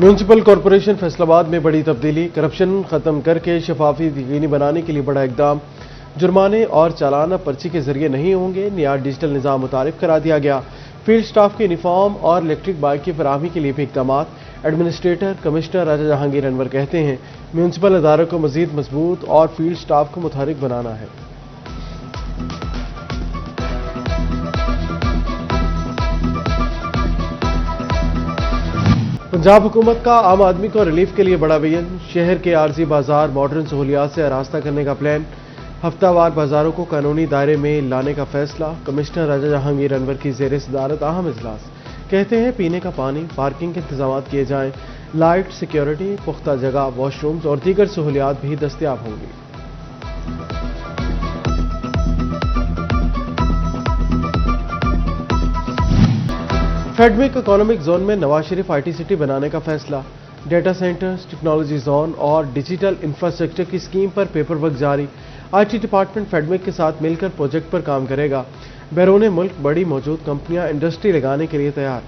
Municipal corporation Faisalabad में बड़ी तब्दीली, करप्शन खत्म करके शफाफी यकीनी बनाने के लिए बड़ा इकदाम। जुर्माने और चालान अब पर्ची के जरिए नहीं होंगे, नया डिजिटल निज़ाम मुतारिफ करा दिया गया। फील्ड स्टाफ के यूनिफॉर्म और इलेक्ट्रिक बाइक की फराहमी के लिए भी इकदाम। एडमिनिस्ट्रेटर कमिश्नर राजा जहांगीर अनवर कहते हैं म्यूनसिपल अदारों को मजीद मजबूत और फील्ड स्टाफ को मुतहरिक बनाना है। पंजाब हुकूमत का आम आदमी को रिलीफ के लिए बड़ा विजन, शहर के आर्जी बाजार मॉडर्न सहूलियात से आरास्ता करने का प्लान। हफ्तावार बाजारों को कानूनी दायरे में लाने का फैसला। कमिश्नर राजा जहांगीर अनवर की ज़ेर सदारत अहम इजलास। कहते हैं पीने का पानी, पार्किंग के इंतजाम किए जाएं, लाइट, सिक्योरिटी, पुख्ता जगह, वॉशरूम्स और दीगर सहूलियात भी दस्तयाब होंगी। फेडमिक इकोनॉमिक जोन में नवाज शरीफ आईटी सिटी बनाने का फैसला। डेटा सेंटर्स, टेक्नोलॉजी जोन और डिजिटल इंफ्रास्ट्रक्चर की स्कीम पर पेपर वर्क जारी। आईटी डिपार्टमेंट फेडमिक के साथ मिलकर प्रोजेक्ट पर काम करेगा। बैरून मुल्क बड़ी मौजूद कंपनियां इंडस्ट्री लगाने के लिए तैयार।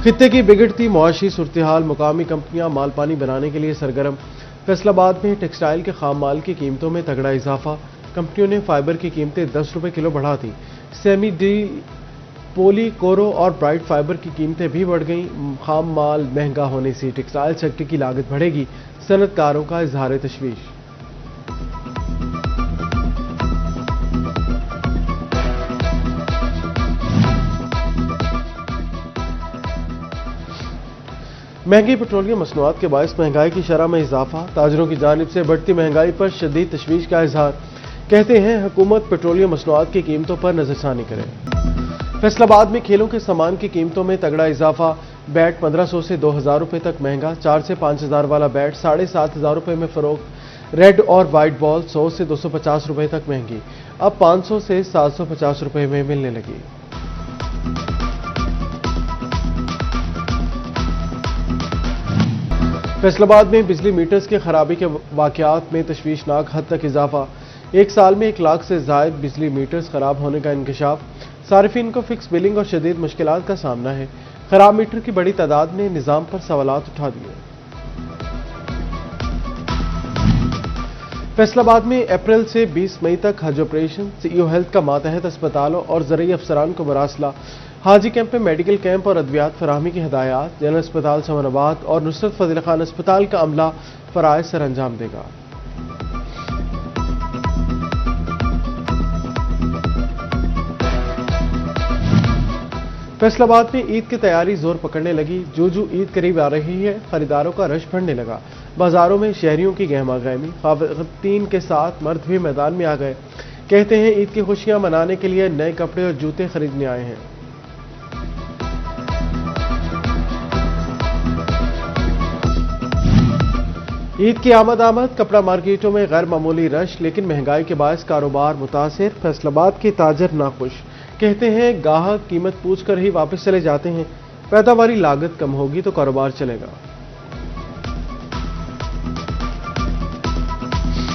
खित्ते की बिगड़ती मुआशी सूरत-ए-हाल, मुकामी कंपनियां माल पानी बनाने के लिए सरगर्म। फैसलाबाद में टेक्सटाइल के खाम माल की कीमतों में तगड़ा इजाफा। कंपनियों ने फाइबर की कीमतें 10 रुपए किलो बढ़ा दी। सेमी डील, पोली, कोरो और ब्राइट फाइबर की कीमतें भी बढ़ गईं। खाम माल महंगा होने से टेक्सटाइल सेक्टर की लागत बढ़ेगी, सनतकारों का इजहार तशवीश। महंगी पेट्रोलियम मसनूआत के बायस महंगाई की शरह में इजाफा। ताजरों की जानिब से बढ़ती महंगाई पर शदीद तशवीश का इजहार। कहते हैं हुकूमत पेट्रोलियम मसनूआत की कीमतों पर नजरसानी करे। फैसलाबाद में खेलों के सामान की कीमतों में तगड़ा इजाफा। बैट 1500 से 2000 रुपए तक महंगा। 4 से 5000 वाला बैट 7500 रुपए में फरोख्त। रेड और वाइट बॉल 100 से 250 रुपए तक महंगी, अब 500 से 750 रुपए में मिलने लगी। फैसलाबाद में बिजली मीटर्स की खराबी के वाकयात में तशवीशनाक हद तक इजाफा। एक साल में 1 लाख से जायद बिजली मीटर्स खराब होने का इंकशाफ। सारिफिन को फिक्स बिलिंग और शदीद मुश्किलात का सामना है। खराब मीटर की बड़ी तादाद ने निज़ाम पर सवालात उठा दिए। फैसलाबाद में अप्रैल से 20 मई तक हज ऑपरेशन। सीईओ हेल्थ का मातहत अस्पतालों और ज़रूरी अफसरान को मरासला। हाजी कैंप में मेडिकल कैंप और अद्वियात फराहमी की हिदायत। जनरल अस्पताल समनाबाद और नुसरत फजल खान अस्पताल का अमला फराइज सर अंजाम देगा। फैसलाबाद में ईद की तैयारी जोर पकड़ने लगी। जो ईद करीब आ रही है, खरीदारों का रश बढ़ने लगा। बाजारों में शहरियों की गहमा गहमी। ख़वातीन के साथ मर्द भी मैदान में आ गए। कहते हैं ईद की खुशियां मनाने के लिए नए कपड़े और जूते खरीदने आए हैं। ईद की आमद कपड़ा मार्केटों में गैर मामूली रश, लेकिन महंगाई के बायस कारोबार मुतासिर। फैसलाबाद के ताजर नाखुश। कहते हैं गाहक कीमत पूछ कर ही वापस चले जाते हैं। पैदावारी लागत कम होगी तो कारोबार चलेगा।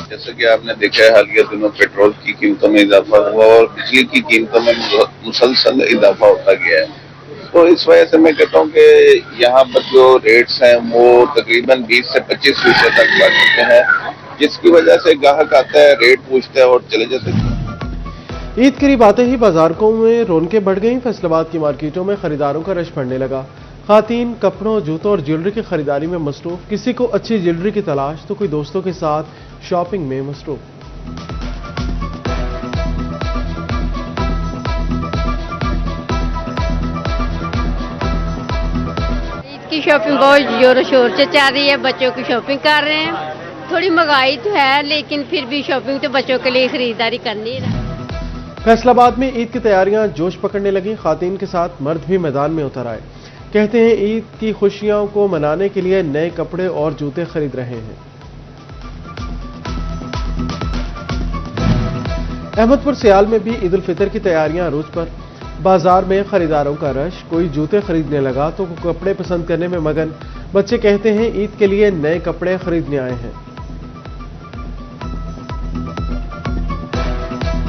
जैसे कि आपने देखा है हालिया दिनों पेट्रोल की कीमतों में इजाफा हुआ और बिजली की कीमतों में मुसलसल इजाफा होता गया है। तो इस वजह से मैं कहता हूँ कि यहाँ पर जो रेट्स हैं वो तकरीबन 20 से 25% तक बढ़ चुके हैं, जिसकी वजह से ग्राहक आता है, रेट पूछता है और चले जाते हैं। ईद करीब आते ही बाजारों में रौनकें बढ़ गईं। फैसलाबाद की मार्केटों में खरीदारों का रश बढ़ने लगा। खातीन कपड़ों, जूतों और ज्वेलरी की खरीदारी में मसरूफ। किसी को अच्छी ज्वेलरी की तलाश तो कोई दोस्तों के साथ शॉपिंग में मसरूफ। ईद की शॉपिंग बहुत जोरों शोर से चल रही है। बच्चों की शॉपिंग कर रहे हैं। थोड़ी महंगाई तो है, लेकिन फिर भी शॉपिंग तो बच्चों के लिए खरीदारी करनी है। फैसलाबाद में ईद की तैयारियां जोश पकड़ने लगी। खातीन के साथ मर्द भी मैदान में उतर आए। कहते हैं ईद की खुशियों को मनाने के लिए नए कपड़े और जूते खरीद रहे हैं। अहमदपुर सियाल में भी ईद उल फितर की तैयारियां अरूज पर। बाजार में खरीदारों का रश। कोई जूते खरीदने लगा तो कोई कपड़े पसंद करने में मगन। बच्चे कहते हैं ईद के लिए नए कपड़े खरीदने आए हैं।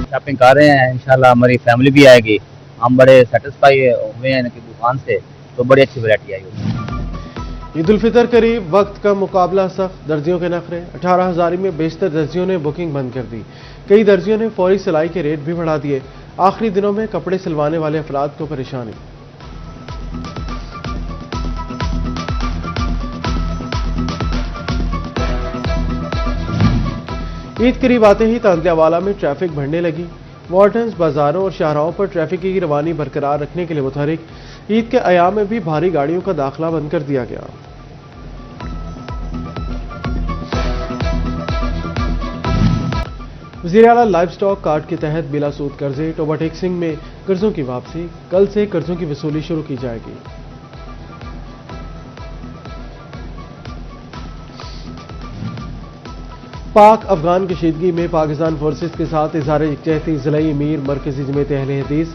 शॉपिंग कर रहे हैं, इंशाल्लाह हमारी फैमिली भी आएगी ہم بڑے سیٹسفائی ہوئے ہیں ان کی دکان سے، تو بڑی اچھی ویرائٹی آئی ہوئی ہے۔ عید الفطر قریب، وقت کا مقابلہ سخت، درزیوں کے نخرے، 18,000 میں بیشتر درزیوں نے بکنگ بند کر دی۔ کئی درزیوں نے فوری سلائی کے ریٹ بھی بڑھا دیے۔ آخری دنوں میں کپڑے سلوانے والے افراد کو پریشانی۔ عید قریب آتے ہی تانتیا والا میں ٹریفک بڑھنے لگی۔ وارڈنز بازاروں اور شاہراہوں پر ٹریفک کی روانی برقرار رکھنے کے لیے متحرک۔ عید کے ایام میں بھی بھاری گاڑیوں کا داخلہ بند کر دیا گیا۔ وزیر اعلیٰ لائف سٹاک کارڈ کے تحت بلا سود قرضے، اوور ٹیکسنگ میں قرضوں کی واپسی۔ کل سے قرضوں کی وصولی شروع کی جائے گی۔ پاک افغان کشیدگی میں پاکستان فورسز کے ساتھ اظہار یکجہتی۔ ضلعی امیر مرکزی جمعیت اہل حدیث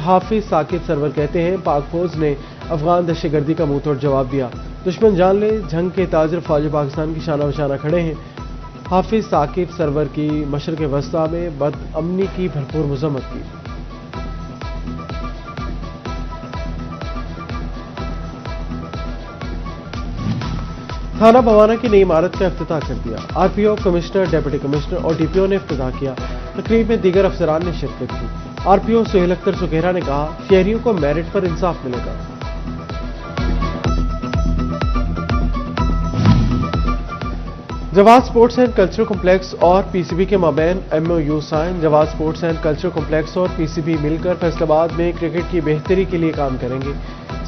حافظ ثاقب سرور کہتے ہیں، پاک فوج نے افغان دہشت گردی کا منہ توڑ جواب دیا۔ دشمن جان لے جنگ کے تاجر فوج پاکستان کی شانہ بشانہ کھڑے ہیں۔ حافظ ثاقب سرور کی مشرق وسطی میں بد امنی کی بھرپور مذمت کی۔ تھانہ بوانا کی نئی عمارت کا افتتاح کر دیا۔ آر پی او، کمشنر، ڈپٹی کمشنر اور ڈی پی او نے افتتاح کیا۔ تقریب میں دیگر افسران نے شرکت کی۔ آر پی او سہیل اختر سکھیرا نے کہا، شہریوں کو میرٹ پر انصاف ملے گا۔ جواز اسپورٹس اینڈ کلچرل کمپلیکس اور پی سی بی کے مابین ایم او یو سائن۔ جواز اسپورٹس اینڈ کلچرل کمپلیکس اور پی سی بی مل کر فیصل آباد میں کرکٹ کی بہتری کے لیے کام کریں گے۔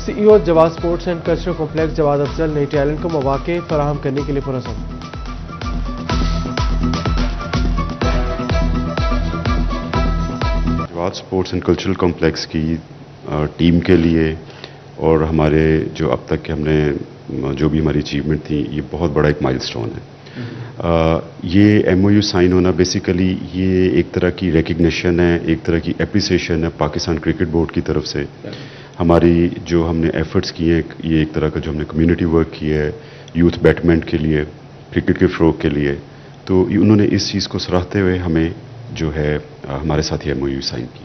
سی ای او جواز اسپورٹس اینڈ کلچرل کمپلیکس جواد افضل نئی ٹیلنٹ کو مواقع فراہم کرنے کے لیے پرعزم۔ جواز اسپورٹس اینڈ کلچرل کمپلیکس کی ٹیم کے لیے اور ہمارے جو اب تک ہم نے جو بھی ہماری اچیومنٹ تھی، یہ بہت بڑا ایک مائل سٹون ہے۔ یہ ایم او یو سائن ہونا بیسیکلی یہ ایک طرح کی ریکگنیشن ہے، ایک طرح کی اپریسیشن ہے پاکستان کرکٹ بورڈ کی طرف سے۔ ہماری جو ہم نے ایفرٹس کیے ہیں، یہ ایک طرح کا جو ہم نے کمیونٹی ورک کیا ہے یوتھ بیٹرمنٹ کے لیے، کرکٹ کے فروغ کے لیے، تو انہوں نے اس چیز کو سراہتے ہوئے ہمیں جو ہے ہمارے ساتھ ایم او یو سائن کی۔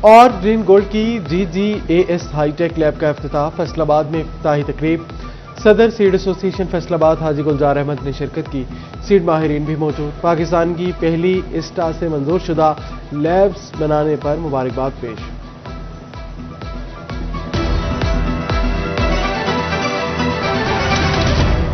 اور گرین گولڈ کی G G A S high tech lab کا افتتاح۔ فیصل آباد میں افتتاحی تقریب۔ صدر سیڈ ایسوسی ایشن فیصل آباد حاجی گلزار احمد نے شرکت کی۔ سیڈ ماہرین بھی موجود۔ پاکستان کی پہلی اسٹا سے منظور شدہ لیبس بنانے پر مبارکباد پیش۔